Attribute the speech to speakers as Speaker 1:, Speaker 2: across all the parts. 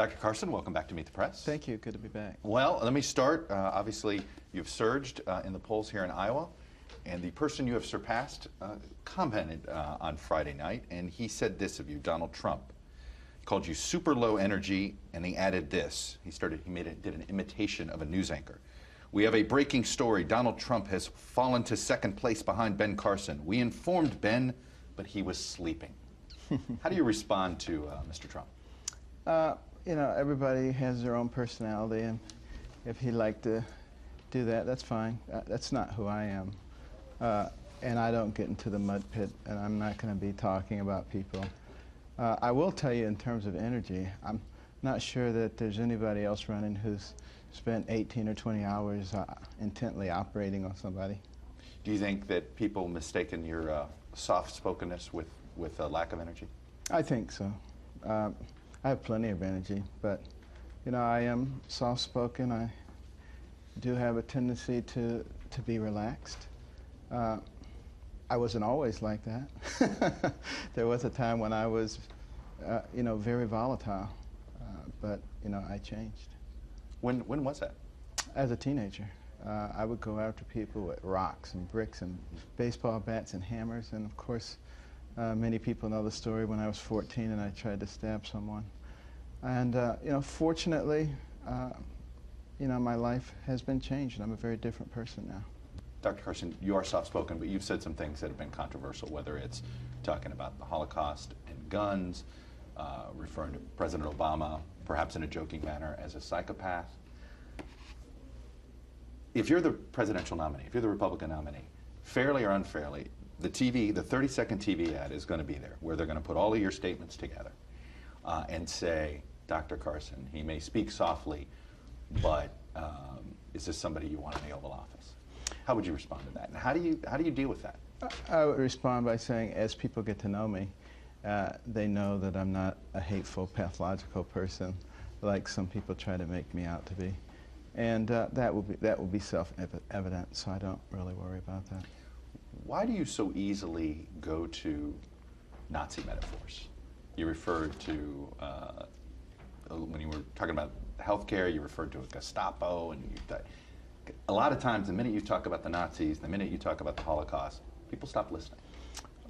Speaker 1: Dr. Carson, welcome back to Meet the Press.
Speaker 2: Thank you. Good to be back.
Speaker 1: Well, let me start. Obviously, you've surged in the polls here in Iowa, and the person you have surpassed commented on Friday night, and he said this of you, Donald Trump. He called you super low energy, and he added this. He did an imitation of a news anchor. We have a breaking story. Donald Trump has fallen to second place behind Ben Carson. We informed Ben, but he was sleeping. How do you respond to Mr. Trump?
Speaker 2: You know, everybody has their own personality, and if he'd like to do that, that's fine. That's not who I am. And I don't get into the mud pit, and I'm not going to be talking about people. I will tell you in terms of energy, I'm not sure that there's anybody else running who's spent 18 or 20 hours intently operating on somebody.
Speaker 1: Do you think that people mistaken your soft-spokenness with a lack of energy?
Speaker 2: I think so. I have plenty of energy, but, you know, I am soft-spoken. I do have a tendency to be relaxed. I wasn't always like that. There was a time when I was, you know, very volatile, but, you know, I changed.
Speaker 1: When was that?
Speaker 2: As a teenager. I would go after people with rocks and bricks and baseball bats and hammers, and of course, many people know the story when I was 14 and I tried to stab someone. And, you know, fortunately, you know, my life has been changed and I'm a very different person now.
Speaker 1: Dr. Carson, you are soft-spoken, but you've said some things that have been controversial, whether it's talking about the Holocaust and guns, referring to President Obama, perhaps in a joking manner, as a psychopath. If you're the presidential nominee, if you're the Republican nominee, fairly or unfairly, the 30-second TV ad is going to be there, where they're going to put all of your statements together and say, Dr. Carson, he may speak softly, but is this somebody you want in the Oval Office? How would you respond to that? And how do you deal with that?
Speaker 2: I would respond by saying, as people get to know me, they know that I'm not a hateful, pathological person like some people try to make me out to be. And that will be self-evident, so I don't really worry about that.
Speaker 1: Why do you so easily go to Nazi metaphors? You referred to, when you were talking about healthcare, you referred to a Gestapo, and a lot of times, the minute you talk about the Nazis, the minute you talk about the Holocaust, people stop listening.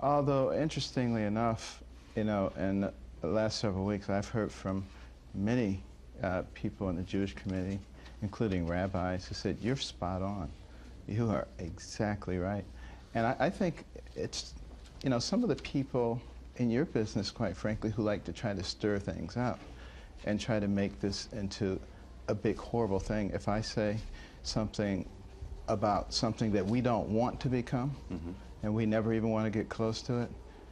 Speaker 2: Although, interestingly enough, you know, in the last several weeks, I've heard from many people in the Jewish community, including rabbis, who said, you're spot on. You are exactly right. And I think it's, you know, some of the people in your business, quite frankly, who like to try to stir things up and try to make this into a big, horrible thing. If I say something about something that we don't want to become, and we never even want to get close to it,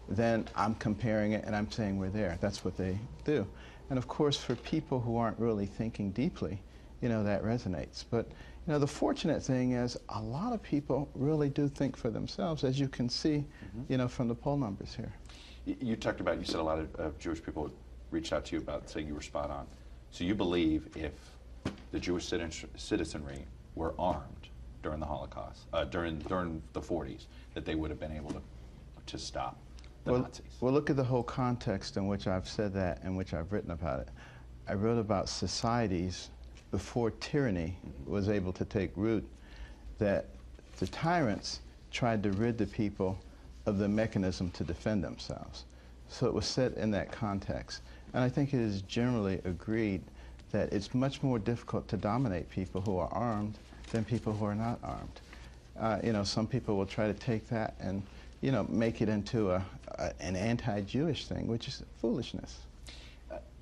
Speaker 2: then I'm comparing it and I'm saying we're there. That's what they do. And of course, for people who aren't really thinking deeply, you know, that resonates. But, you know, the fortunate thing is a lot of people really do think for themselves, as you can see, you know, from the poll numbers here.
Speaker 1: You talked about, you said a lot of Jewish people reached out to you about saying you were spot on. So you believe if the Jewish citizenry were armed during the Holocaust, during the 40s, that they would have been able to stop the Nazis?
Speaker 2: Well, look at the whole context in which I've said that and which I've written about it. I wrote about societies before tyranny was able to take root, that the tyrants tried to rid the people of the mechanism to defend themselves. So it was set in that context. And I think it is generally agreed that it's much more difficult to dominate people who are armed than people who are not armed. You know, some people will try to take that and, you know, make it into an anti-Jewish thing, which is foolishness.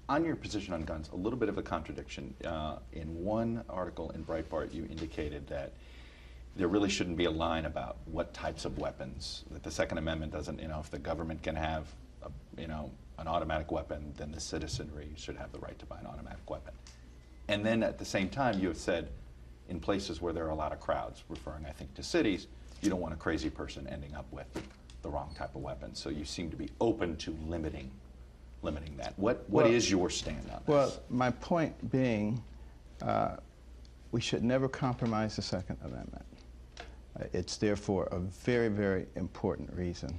Speaker 1: On your position on guns, a little bit of a contradiction. In one article in Breitbart, you indicated that there really shouldn't be a line about what types of weapons, that the Second Amendment doesn't, you know, if the government can have, you know, an automatic weapon, then the citizenry should have the right to buy an automatic weapon. And then at the same time, you have said, in places where there are a lot of crowds, referring, I think, to cities, you don't want a crazy person ending up with the wrong type of weapon. So you seem to be open to limiting that. What is your stand on this?
Speaker 2: Well, my point being, we should never compromise the Second Amendment. It's there for a very, very important reason.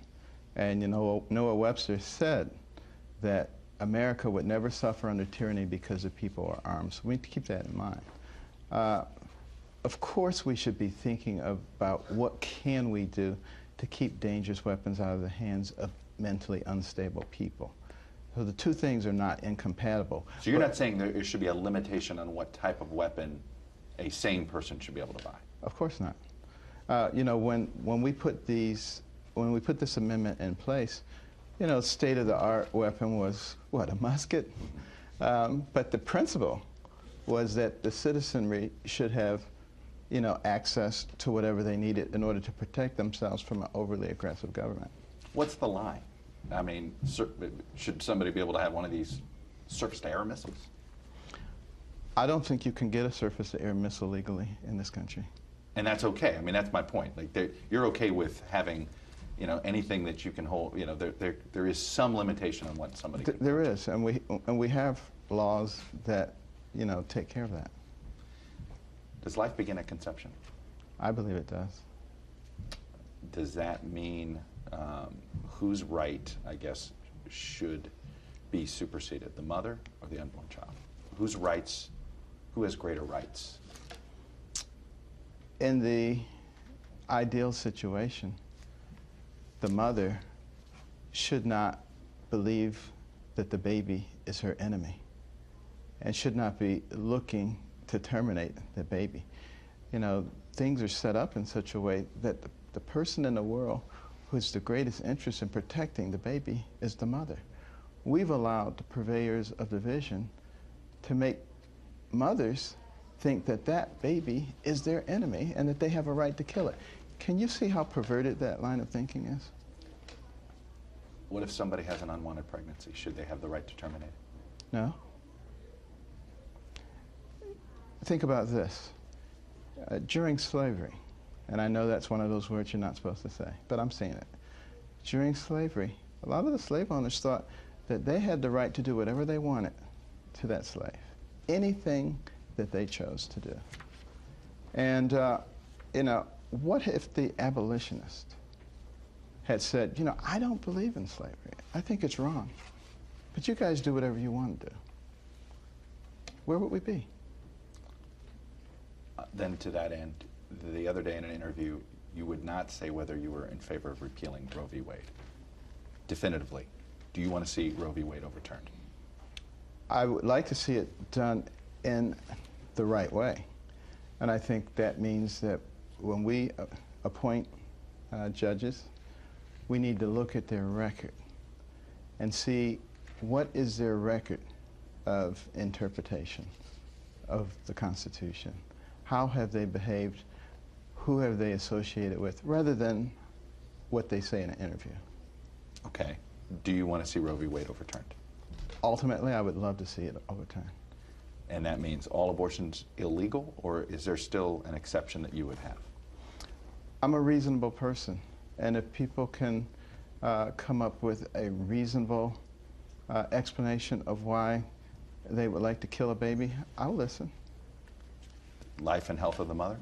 Speaker 2: And you know, Noah Webster said that America would never suffer under tyranny because the people are armed. So we need to keep that in mind. Of course, we should be thinking about what can we do to keep dangerous weapons out of the hands of mentally unstable people. So the two things are not incompatible.
Speaker 1: So you're not saying there should be a limitation on what type of weapon a sane person should be able to buy?
Speaker 2: Of course not. You know, when we put this amendment in place, you know, state-of-the-art weapon was, what, a musket? But the principle was that the citizenry should have, you know, access to whatever they needed in order to protect themselves from an overly aggressive government.
Speaker 1: What's the line? I mean, should somebody be able to have one of these surface-to-air missiles?
Speaker 2: I don't think you can get a surface-to-air missile legally in this country.
Speaker 1: And that's okay. I mean, that's my point. Like, you're okay with having, you know, anything that you can hold. You know, there is some limitation on what somebody can.
Speaker 2: There is, and we have laws that, you know, take care of that.
Speaker 1: Does life begin at conception?
Speaker 2: I believe it does.
Speaker 1: Does that mean whose right, I guess, should be superseded, the mother or the unborn child? Whose rights, who has greater rights?
Speaker 2: In the ideal situation, the mother should not believe that the baby is her enemy and should not be looking to terminate the baby. You know, things are set up in such a way that the person in the world who has the greatest interest in protecting the baby is the mother. We've allowed the purveyors of division to make mothers think that that baby is their enemy and that they have a right to kill it. Can you see how perverted that line of thinking is?
Speaker 1: What if somebody has an unwanted pregnancy? Should they have the right to terminate it?
Speaker 2: No. Think about this. During slavery, and I know that's one of those words you're not supposed to say, but I'm saying it. During slavery, a lot of the slave owners thought that they had the right to do whatever they wanted to that slave, anything that they chose to do. And, you know, what if the abolitionist had said, you know, I don't believe in slavery. I think it's wrong. But you guys do whatever you want to do. Where would we be?
Speaker 1: Then to that end, the other day in an interview, you would not say whether you were in favor of repealing Roe v. Wade. Definitively, do you want to see Roe v. Wade overturned?
Speaker 2: I would like to see it done in the right way. And I think that means that when we appoint judges, we need to look at their record and see what is their record of interpretation of the Constitution. How have they behaved? Who have they associated with? Rather than what they say in an interview.
Speaker 1: Okay. Do you want to see Roe v. Wade overturned?
Speaker 2: Ultimately, I would love to see it overturned.
Speaker 1: And that means all abortions illegal, or is there still an exception that you would have?
Speaker 2: I'm a reasonable person, and if people can come up with a reasonable explanation of why they would like to kill a baby, I'll listen.
Speaker 1: Life and health of the mother?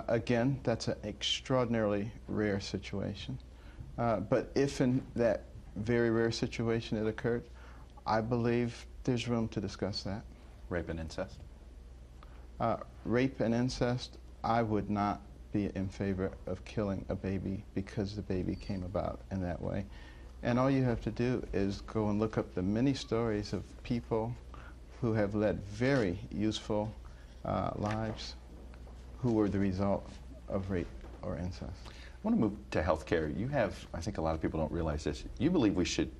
Speaker 2: Again, that's an extraordinarily rare situation. But if in that very rare situation it occurred, I believe there's room to discuss that.
Speaker 1: Rape and incest?
Speaker 2: Rape and incest, I would not be in favor of killing a baby because the baby came about in that way. And all you have to do is go and look up the many stories of people who have led very useful lives who were the result of rape or incest.
Speaker 1: I want to move to health care. You have, I think a lot of people don't realize this, you believe we should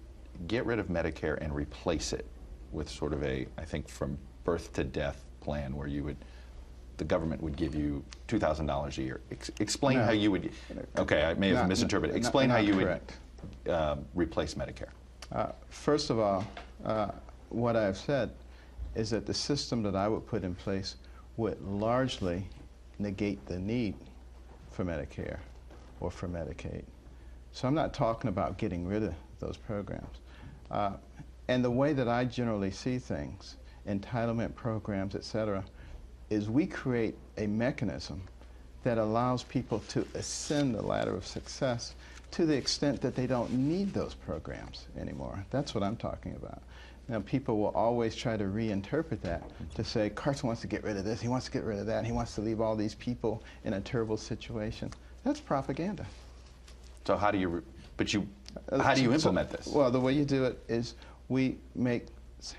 Speaker 1: get rid of Medicare and replace it with sort of a, I think, from birth to death plan where you would, the government would give you $2,000 a year. Explain how you would, okay, I may have misinterpreted. Explain how you would replace Medicare.
Speaker 2: First of all, what I've said is that the system that I would put in place would largely negate the need for Medicare or for Medicaid. So I'm not talking about getting rid of those programs. And the way that I generally see things, entitlement programs, et cetera, is we create a mechanism that allows people to ascend the ladder of success to the extent that they don't need those programs anymore. That's what I'm talking about. Now, people will always try to reinterpret that to say, Carson wants to get rid of this, he wants to get rid of that, and he wants to leave all these people in a terrible situation. That's propaganda.
Speaker 1: So how do you, how do you implement this?
Speaker 2: Well, the way you do it is we make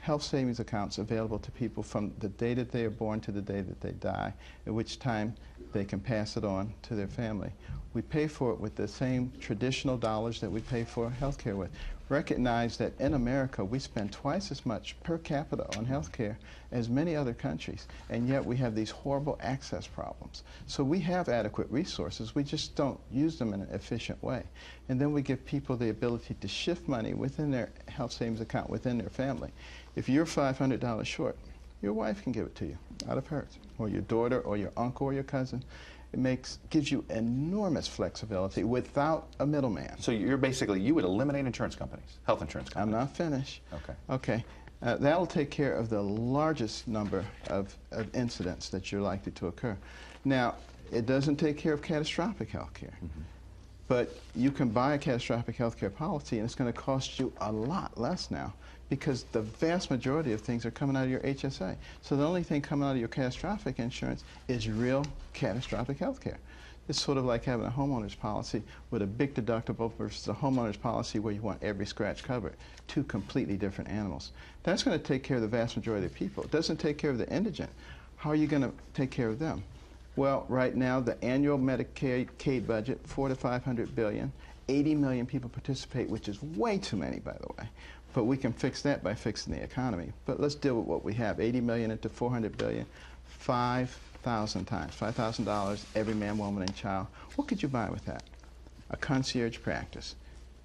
Speaker 2: health savings accounts available to people from the day that they are born to the day that they die, at which time they can pass it on to their family. We pay for it with the same traditional dollars that we pay for health care with. Recognize that in America we spend twice as much per capita on health care as many other countries, and yet we have these horrible access problems. So we have adequate resources, we just don't use them in an efficient way. And then we give people the ability to shift money within their health savings account, within their family. If you're $500 short, your wife can give it to you out of hers, or your daughter, or your uncle, or your cousin. It gives you enormous flexibility without a middleman.
Speaker 1: So you're basically, you would eliminate insurance companies, health insurance companies.
Speaker 2: I'm not finished.
Speaker 1: Okay.
Speaker 2: Okay. That'll take care of the largest number of incidents that you're likely to occur. Now, it doesn't take care of catastrophic health care. Mm-hmm. But you can buy a catastrophic health care policy, and it's going to cost you a lot less now, because the vast majority of things are coming out of your HSA. So the only thing coming out of your catastrophic insurance is real catastrophic health care. It's sort of like having a homeowner's policy with a big deductible versus a homeowner's policy where you want every scratch covered. Two completely different animals. That's going to take care of the vast majority of people. It doesn't take care of the indigent. How are you going to take care of them? Well, right now, the annual Medicaid budget, $400 to $500 billion. 80 million people participate, which is way too many, by the way. But we can fix that by fixing the economy. But let's deal with what we have. 80 million into 400 billion, 5,000 times, $5,000 every man, woman, and child. What could you buy with that? A concierge practice,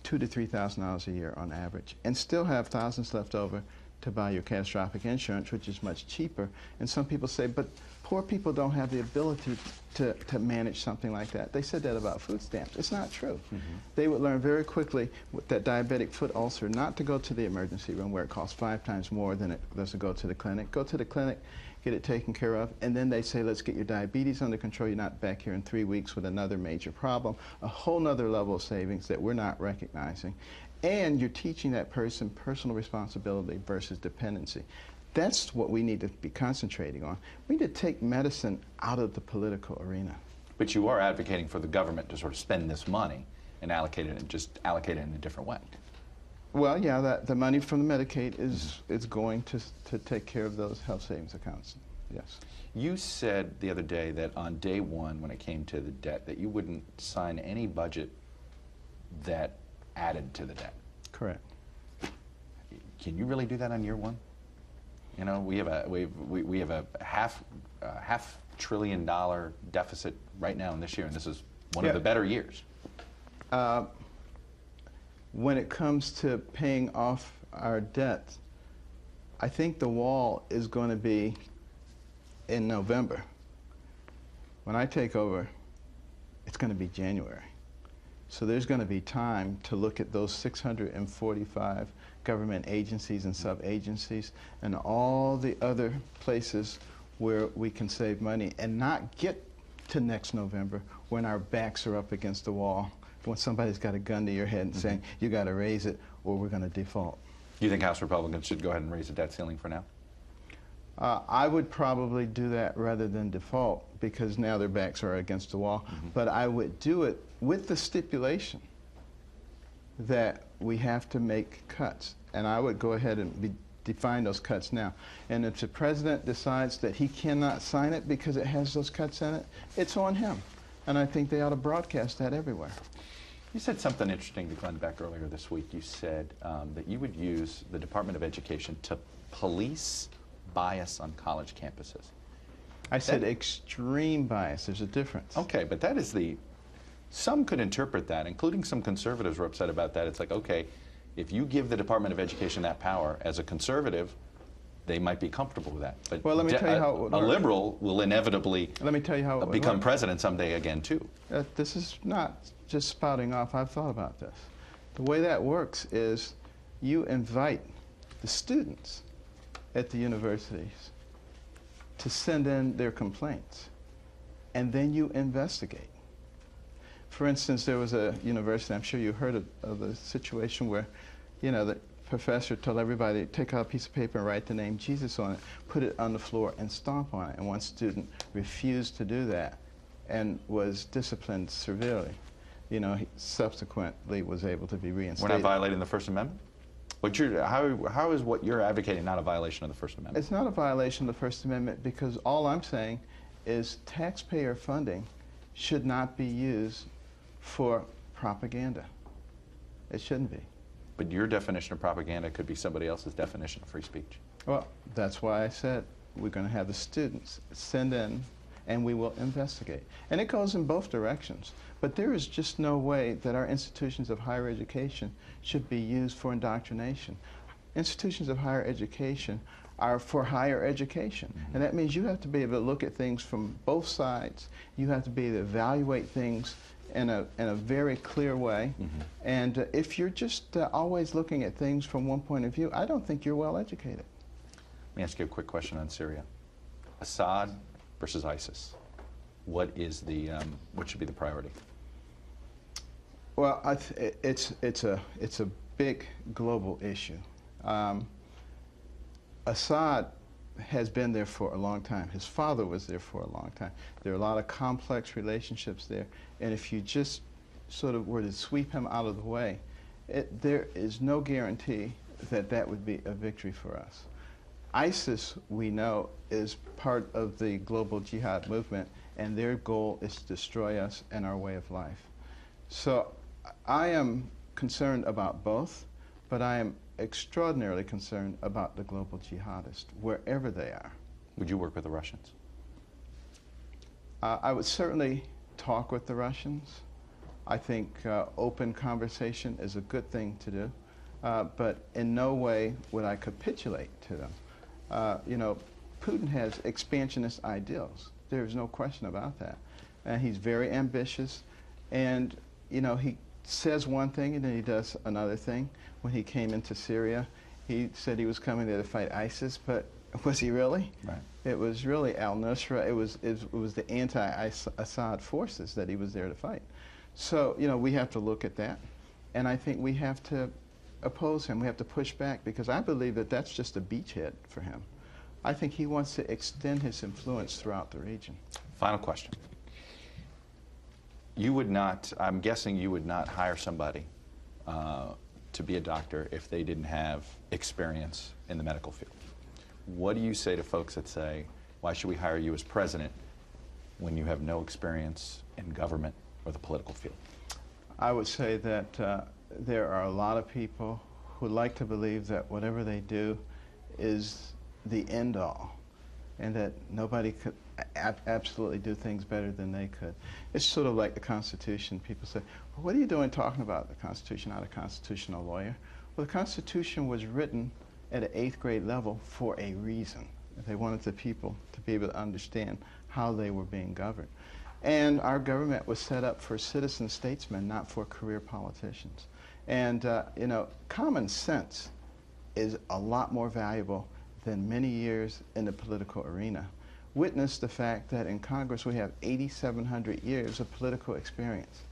Speaker 2: $2,000 to $3,000 a year on average, and still have thousands left over to buy your catastrophic insurance, which is much cheaper. And some people say, but poor people don't have the ability to manage something like that. They said that about food stamps. It's not true. Mm-hmm. They would learn very quickly with that diabetic foot ulcer not to go to the emergency room where it costs 5 times more than it does to go to the clinic. Go to the clinic, get it taken care of, and then they say, let's get your diabetes under control. You're not back here in 3 weeks with another major problem, a whole nother level of savings that we're not recognizing. And you're teaching that person personal responsibility versus dependency. That's what we need to be concentrating on. We need to take medicine out of the political arena.
Speaker 1: But you are advocating for the government to sort of spend this money and allocate it, and just allocate it in a different way.
Speaker 2: Well, yeah, the money from the Medicaid is going to take care of those health savings accounts, yes.
Speaker 1: You said the other day that on day one, when it came to the debt, that you wouldn't sign any budget that added to the debt.
Speaker 2: Correct.
Speaker 1: Can you really do that on year one? You know, we have a half $500 billion deficit right now in this year, and this is one of the better years.
Speaker 2: When it comes to paying off our debt, I think the wall is going to be in November. When I take over, it's going to be January. So there's going to be time to look at those 645 government agencies and sub-agencies and all the other places where we can save money and not get to next November when our backs are up against the wall, when somebody's got a gun to your head and saying, you got to raise it or we're going to default.
Speaker 1: You think House Republicans should go ahead and raise the debt ceiling for now?
Speaker 2: I would probably do that rather than default, because now their backs are against the wall. Mm-hmm. But I would do it with the stipulation that we have to make cuts. And I would go ahead and define those cuts now. And if the president decides that he cannot sign it because it has those cuts in it, it's on him. And I think they ought to broadcast that everywhere.
Speaker 1: You said something interesting to Glenn Beck earlier this week. You said that you would use the Department of Education to police bias on college campuses.
Speaker 2: I said extreme bias. There's a difference.
Speaker 1: Okay, but that is the... Some could interpret that, including some conservatives were upset about that. It's like, okay, if you give the Department of Education that power, as a conservative, they might be comfortable with that. But
Speaker 2: well, let me tell you how it would work.
Speaker 1: A liberal will inevitably become president someday again, too.
Speaker 2: This is not just spouting off. I've thought about this. The way that works is you invite the students at the universities to send in their complaints, and then you investigate. For instance, there was a university, I'm sure you heard of the situation where, the professor told everybody, take out a piece of paper and write the name Jesus on it, put it on the floor and stomp on it. And one student refused to do that and was disciplined severely. He subsequently was able to be reinstated.
Speaker 1: We're not violating the First Amendment? How is what you're advocating not a violation of the First Amendment?
Speaker 2: It's not a violation of the First Amendment because all I'm saying is taxpayer funding should not be used for propaganda. It shouldn't be.
Speaker 1: But your definition of propaganda could be somebody else's definition of free speech.
Speaker 2: Well, that's why I said we're going to have the students send in and we will investigate. And it goes in both directions. But there is just no way that our institutions of higher education should be used for indoctrination. Institutions of higher education are for higher education. And that means you have to be able to look at things from both sides. You have to be able to evaluate things in a very clear way. And if you're just always looking at things from one point of view, I don't think you're well educated.
Speaker 1: Let me ask you a quick question on Syria. Assad versus ISIS. What should be the priority?
Speaker 2: Well, it's a big global issue. Assad has been there for a long time. His father was there for a long time. There are a lot of complex relationships there, and if you just sort of were to sweep him out of the way, there is no guarantee that that would be a victory for us. ISIS, we know, is part of the global jihad movement, and their goal is to destroy us and our way of life. So I am concerned about both, but I am extraordinarily concerned about the global jihadists, wherever they are.
Speaker 1: Would you work with the Russians?
Speaker 2: I would certainly talk with the Russians. I think open conversation is a good thing to do, but in no way would I capitulate to them. Putin has expansionist ideals. There's no question about that. And he's very ambitious, and he says one thing and then he does another thing. When he came into Syria, he said he was coming there to fight ISIS, but was he really?
Speaker 1: Right.
Speaker 2: It was really al-Nusra. It was the anti-Assad forces that he was there to fight. So, we have to look at that, and I think we have to oppose him. We have to push back, because I believe that that's just a beachhead for him. I think he wants to extend his influence throughout the region.
Speaker 1: Final question. I'm guessing you would not hire somebody to be a doctor if they didn't have experience in the medical field. What do you say to folks that say, why should we hire you as president when you have no experience in government or the political field?
Speaker 2: I would say that there are a lot of people who like to believe that whatever they do is the end all, and that nobody could absolutely do things better than they could. It's sort of like the Constitution. People say, well, what are you doing talking about the Constitution? Not a constitutional lawyer. Well, the Constitution was written at an 8th grade level for a reason. They wanted the people to be able to understand how they were being governed. And our government was set up for citizen statesmen, not for career politicians. And, common sense is a lot more valuable than many years in the political arena. Witness the fact that in Congress we have 8,700 years of political experience.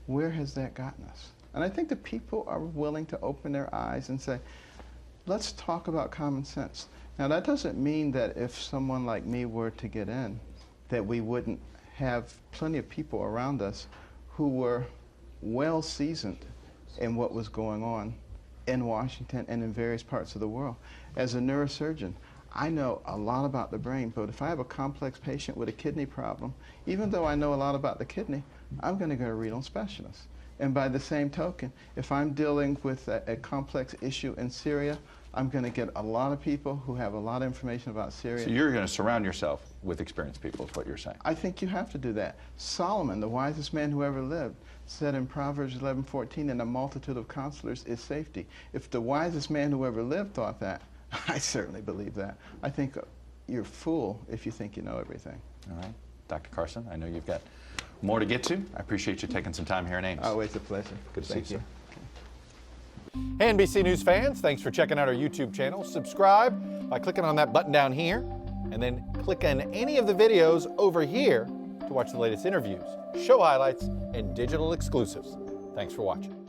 Speaker 2: Where has that gotten us? And I think the people are willing to open their eyes and say, let's talk about common sense. Now, that doesn't mean that if someone like me were to get in, that we wouldn't have plenty of people around us who were well seasoned in what was going on in Washington and in various parts of the world. As a neurosurgeon, I know a lot about the brain, but if I have a complex patient with a kidney problem, even though I know a lot about the kidney, I'm going to go to a renal specialist. And by the same token, if I'm dealing with a complex issue in Syria, I'm going to get a lot of people who have a lot of information about Syria.
Speaker 1: So you're going to surround yourself with experienced people, is what you're saying.
Speaker 2: I think you have to do that. Solomon, the wisest man who ever lived, said in Proverbs 11:14, "In a multitude of counselors is safety." If the wisest man who ever lived thought that, I certainly believe that. I think you're a fool if you think you know everything.
Speaker 1: All right. Dr. Carson, I know you've got more to get to. I appreciate you taking some time here in Ames.
Speaker 2: Always a pleasure.
Speaker 1: Good to see you, sir.
Speaker 3: Hey, NBC News fans, thanks for checking out our YouTube channel. Subscribe by clicking on that button down here, and then click on any of the videos over here to watch the latest interviews, show highlights, and digital exclusives. Thanks for watching.